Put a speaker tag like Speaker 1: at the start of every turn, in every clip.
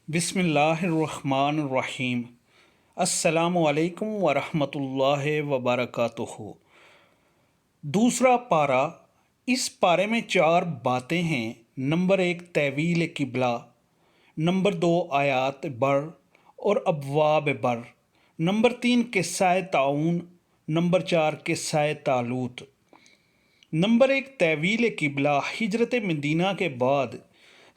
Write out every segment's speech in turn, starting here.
Speaker 1: بسم اللہ الرحمن الرحیم۔ السلام علیکم ورحمۃ اللہ وبرکاتہ۔ دوسرا پارہ۔ اس پارے میں 4 باتیں ہیں۔ نمبر 1 تأویل قبلہ، نمبر 2 آیات بر اور ابواب بر، نمبر 3 قصہ طاعون، نمبر 4 قصہ طالوت۔ نمبر 1 تأویل قبلہ۔ ہجرت مدینہ کے بعد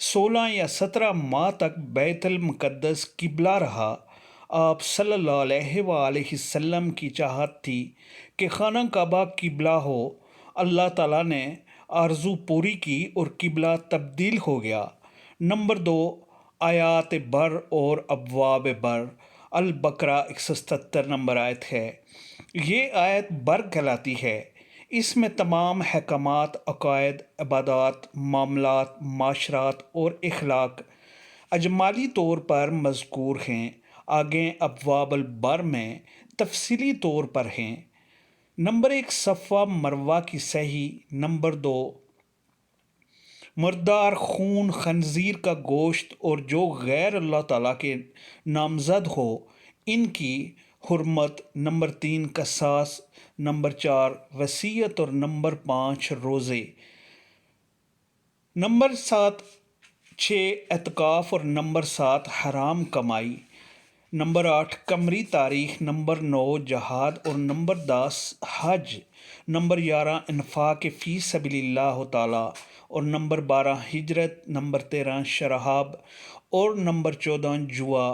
Speaker 1: 16 یا 17 ماہ تک بیت المقدس قبلہ رہا۔ آپ صلی اللہ علیہ وآلہ وسلم کی چاہت تھی کہ خانہ کعبہ قبلہ ہو۔ اللہ تعالیٰ نے آرزو پوری کی اور قبلہ تبدیل ہو گیا۔ نمبر 2 آیات بر اور ابواب بر۔ البقرہ 177 نمبر آیت ہے۔ یہ آیت بر کہلاتی ہے۔ اس میں تمام احکامات، عقائد، عبادات، معاملات، معاشرات اور اخلاق اجمالی طور پر مذکور ہیں۔ آگے ابواب البر میں تفصیلی طور پر ہیں۔ نمبر 1 صفا مروہ کی صحیح۔ نمبر 2 مردار خون، خنزیر کا گوشت اور جو غیر اللہ تعالیٰ کے نامزد ہو ان کی حرمت۔ نمبر 3 قصاص، نمبر 4 وصیت اور نمبر 5 روزے۔ نمبر 6 اعتکاف اور نمبر 7 حرام کمائی۔ نمبر 8 قمری تاریخ، نمبر 9 جہاد اور نمبر 10 حج۔ نمبر 11 انفاق فی سبیل اللہ تعالیٰ اور نمبر 12 ہجرت۔ نمبر 13 شراب اور نمبر 14 جوا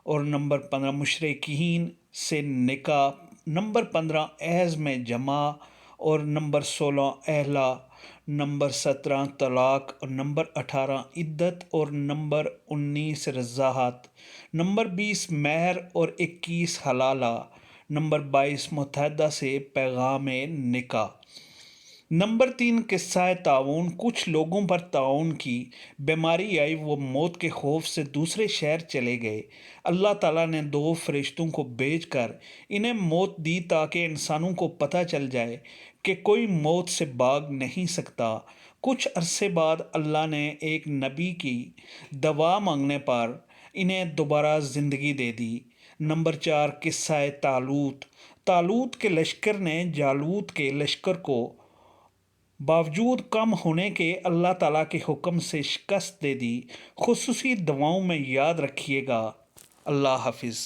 Speaker 1: اور نمبر 15 مشرکین سے نکاح۔ نمبر 15 عہد میں جمع اور نمبر 16 اہلا۔ نمبر 17 طلاق اور نمبر 18 عدت اور نمبر 19 رضاعت۔ نمبر 20 مہر اور 21 حلالہ۔ نمبر 22 متحدہ سے پیغام نکاح۔ نمبر 3 قصہ طاعون۔ کچھ لوگوں پر طاعون کی بیماری آئی، وہ موت کے خوف سے دوسرے شہر چلے گئے۔ اللہ تعالیٰ نے 2 فرشتوں کو بھیج کر انہیں موت دی تاکہ انسانوں کو پتہ چل جائے کہ کوئی موت سے بھاگ نہیں سکتا۔ کچھ عرصے بعد اللہ نے ایک نبی کی دعا مانگنے پر انہیں دوبارہ زندگی دے دی۔ نمبر 4 قصہ طالوت۔ طالوت کے لشکر نے جالوت کے لشکر کو باوجود کم ہونے کے اللہ تعالیٰ کے حکم سے شکست دے دی۔ خصوصی دعاؤں میں یاد رکھیے گا۔ اللہ حافظ۔